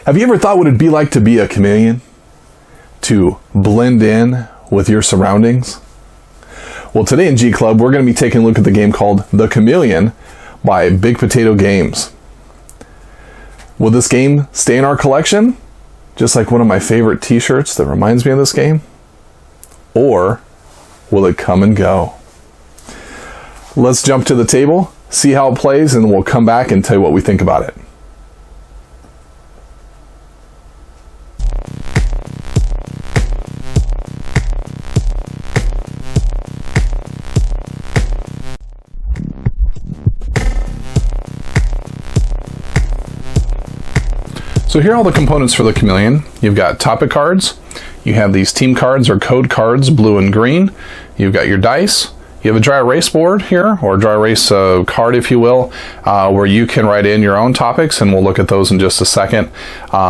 Have you ever thought what it'd be like to be a chameleon? To blend in with your surroundings? Well, today in G Club, we're going to be taking a look at the game called The Chameleon by Big Potato Games. Will this game stay in our collection? Just like one of my favorite t-shirts that reminds me of this game? Or will it come and go? Let's jump to the table, see how it plays, and we'll come back and tell you what we think about it. So here are all the components for the Chameleon. You've got topic cards, you have these team cards or code cards, blue and green, you've got your dice, you have a dry erase board here, or dry erase card if you will, where you can write in your own topics, and we'll look at those in just a second.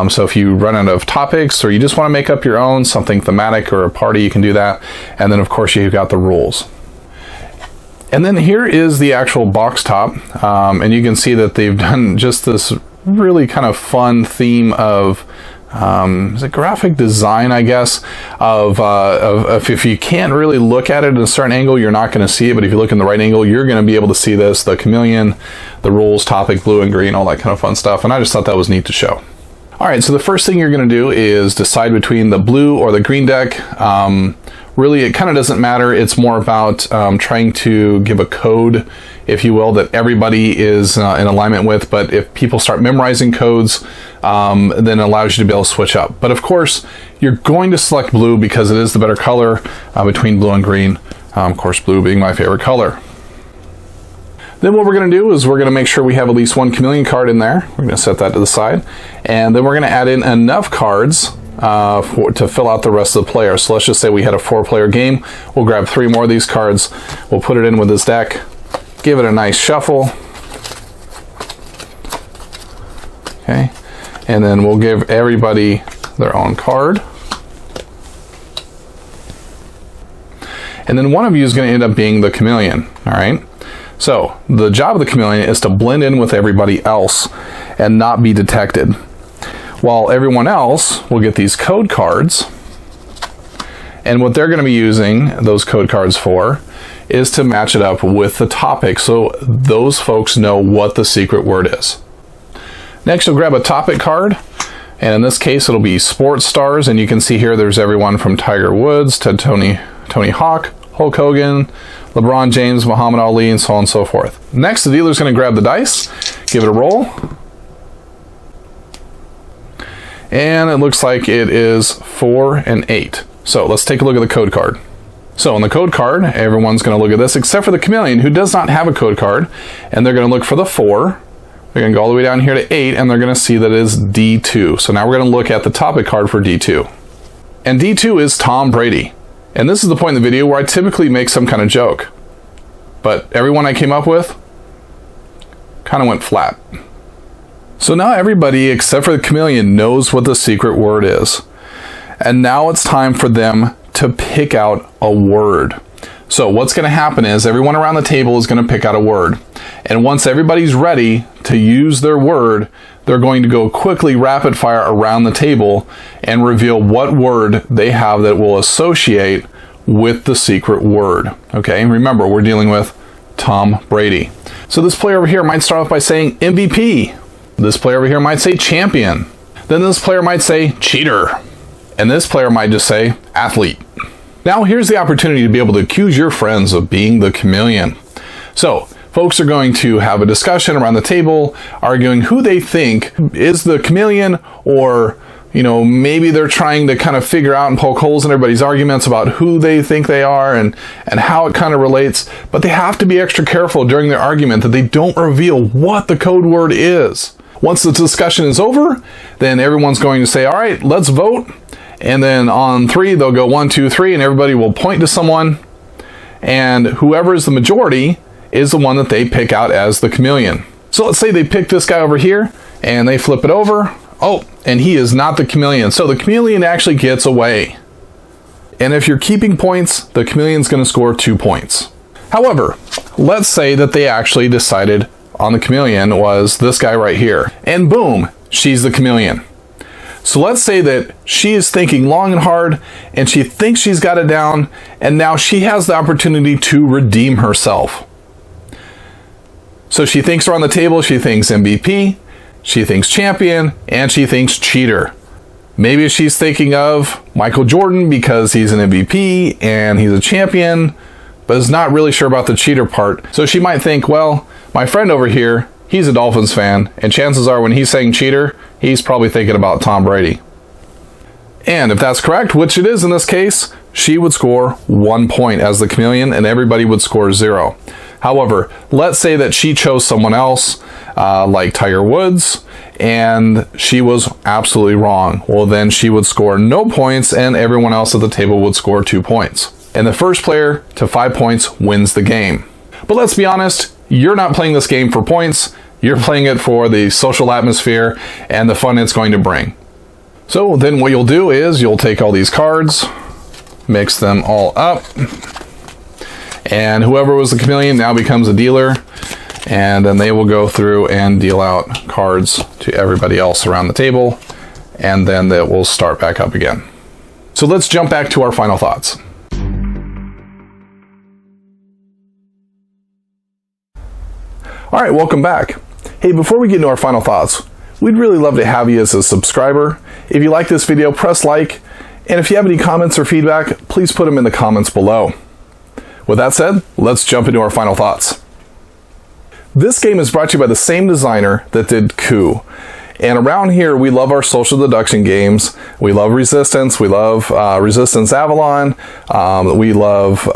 So if you run out of topics or you just want to make up your own, something thematic or a party, you can do that. And then of course you've got the rules. And then here is the actual box top, and you can see that they've done just this really kind of fun theme of is it graphic design, I guess, of if you can't really look at it at a certain angle, you're not going to see it, but if you look in the right angle, you're going to be able to see this, the Chameleon, the rules, topic, blue and green, all that kind of fun stuff, and I just thought that was neat to show. Alright, so the first thing you're going to do is decide between the blue or the green deck. Really, it kind of doesn't matter. It's more about trying to give a code, if you will, that everybody is in alignment with. But if people start memorizing codes, then it allows you to be able to switch up. But of course, you're going to select blue because it is the better color between blue and green. Of course, blue being my favorite color. Then what we're going to do is we're going to make sure we have at least one Chameleon card in there. We're going to set that to the side. And then we're going to add in enough cards to fill out the rest of the players. So let's just say we had a 4-player game. We'll grab 3 more of these cards. We'll put it in with this deck. Give it a nice shuffle. Okay. And then we'll give everybody their own card. And then one of you is going to end up being the Chameleon. All right. So the job of the Chameleon is to blend in with everybody else and not be detected, while everyone else will get these code cards. And what they're going to be using those code cards for is to match it up with the topic, so those folks know what the secret word is. Next, you'll grab a topic card, and in this case it'll be sports stars, and you can see here there's everyone from Tiger Woods to Tony Hawk, Hulk Hogan, LeBron James, Muhammad Ali, and so on and so forth. Next, the dealer's going to grab the dice, give it a roll, and it looks like it is 4 and 8. So let's take a look at the code card. So on the code card, everyone's going to look at this except for the Chameleon, who does not have a code card, and they're going to look for the 4. They're going to go all the way down here to 8, and they're going to see that it is D2. So now we're going to look at the topic card for D2. And D2 is Tom Brady. And this is the point in the video where I typically make some kind of joke. But everyone I came up with kind of went flat. So now everybody except for the Chameleon knows what the secret word is. And now it's time for them to pick out a word. So what's going to happen is everyone around the table is going to pick out a word. And once everybody's ready to use their word, they're going to go quickly rapid fire around the table and reveal what word they have that will associate with the secret word. Okay, and remember, we're dealing with Tom Brady. So this player over here might start off by saying MVP. This player over here might say champion. Then this player might say cheater. And this player might just say athlete. Now here's the opportunity to be able to accuse your friends of being the Chameleon. So folks are going to have a discussion around the table, arguing who they think is the Chameleon, or maybe they're trying to kind of figure out and poke holes in everybody's arguments about who they think they are and how it kind of relates. But they have to be extra careful during their argument that they don't reveal what the code word is. Once the discussion is over, then everyone's going to say, all right, let's vote. And then on 3, they'll go 1, 2, 3, and everybody will point to someone. And whoever is the majority is the one that they pick out as the Chameleon. So let's say they pick this guy over here, and they flip it over. Oh, and he is not the Chameleon. So the Chameleon actually gets away. And if you're keeping points, the Chameleon's going to score 2 points. However, let's say that they actually decided on the Chameleon was this guy right here. And boom, she's the Chameleon. So let's say that she is thinking long and hard, and she thinks she's got it down, and now she has the opportunity to redeem herself. So she thinks around the table, she thinks MVP, she thinks champion, and she thinks cheater. Maybe she's thinking of Michael Jordan because he's an MVP and he's a champion, but is not really sure about the cheater part. So she might think, well, my friend over here, he's a Dolphins fan, and chances are when he's saying cheater, he's probably thinking about Tom Brady. And if that's correct, which it is in this case, she would score 1 point as the chameleon and everybody would score 0. However, let's say that she chose someone else, like Tiger Woods, and she was absolutely wrong. Well, then she would score no points and everyone else at the table would score 2 points. And the first player to 5 points wins the game. But let's be honest, you're not playing this game for points. You're playing it for the social atmosphere and the fun it's going to bring. So then what you'll do is you'll take all these cards, mix them all up, and whoever was the chameleon now becomes a dealer, and then they will go through and deal out cards to everybody else around the table, and then that will start back up again. So let's jump back to our final thoughts. All right, welcome back. Hey, before we get into our final thoughts, we'd really love to have you as a subscriber. If you like this video, press like, and if you have any comments or feedback, please put them in the comments below. With that said, let's jump into our final thoughts. This game is brought to you by the same designer that did Coup. And around here, we love our social deduction games. We love Resistance. We love Resistance Avalon. We love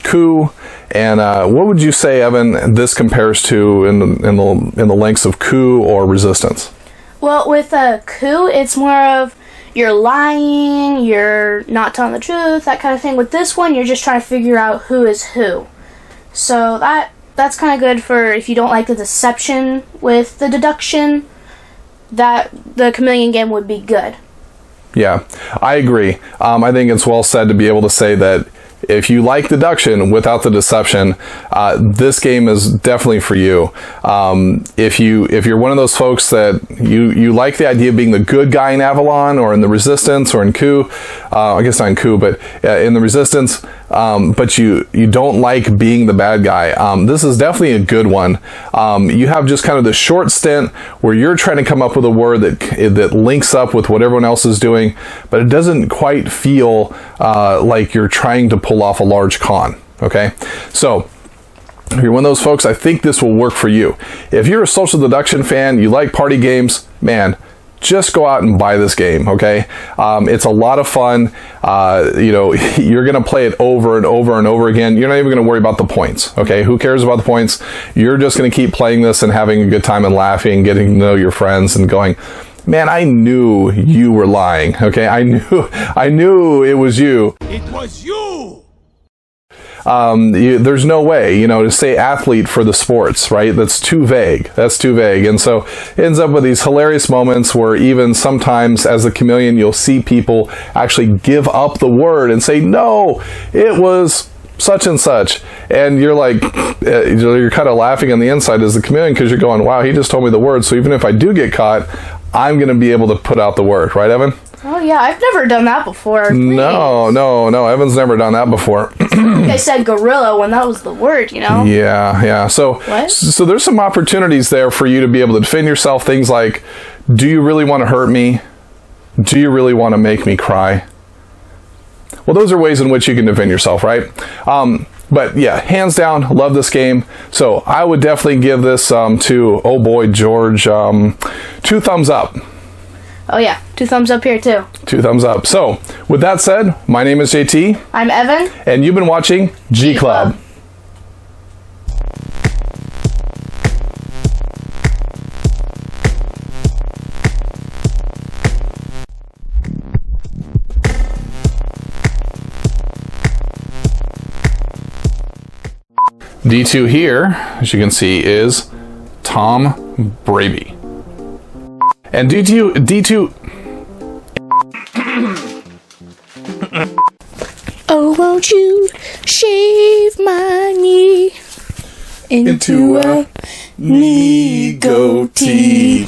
Coup. And what would you say, Evan, this compares to in the lengths of Coup or Resistance? Well, with Coup, it's more of you're lying, you're not telling the truth, that kind of thing. With this one, you're just trying to figure out who is who. So that's kind of good for if you don't like the deception with the deduction. That the chameleon game would be good. Yeah, I agree. I think it's well said to be able to say that if you like deduction without the deception, this game is definitely for you. If you're one of those folks that you like the idea of being the good guy in Avalon or in the Resistance or in Coup, I guess not in Coup, but in the Resistance, but you don't like being the bad guy, this is definitely a good one. You have just kind of the short stint where you're trying to come up with a word that links up with what everyone else is doing, but it doesn't quite feel like you're trying to pull off a large con. Okay, so if you're one of those folks, I think this will work for you. If you're a social deduction fan, you like party games, man, just go out and buy this game, okay? It's a lot of fun. You're going to play it over and over and over again. You're not even going to worry about the points, okay? Who cares about the points? You're just going to keep playing this and having a good time and laughing, getting to know your friends and going, man, I knew you were lying, okay? I knew it was you. It was you! There's no way, to say athlete for the sports, right? That's too vague. And so it ends up with these hilarious moments where even sometimes as a chameleon, you'll see people actually give up the word and say, no, it was such and such. And you're like, you're kind of laughing on the inside as the chameleon because you're going, wow, he just told me the word. So even if I do get caught, I'm going to be able to put out the word. Right, Evan? Oh, yeah. I've never done that before. No. Evan's never done that before. I said gorilla when that was the word, Yeah. So there's some opportunities there for you to be able to defend yourself. Things like, do you really want to hurt me? Do you really want to make me cry? Well, those are ways in which you can defend yourself, right? But yeah, hands down, love this game. So I would definitely give this to, oh boy, George, 2 thumbs up. Oh yeah, 2 thumbs up here too. 2 thumbs up. So with that said, my name is JT. I'm Evan. And you've been watching G Club. D2 here, as you can see, is Tom Brady. And D2 Oh, won't you shave my knee into a knee goatee?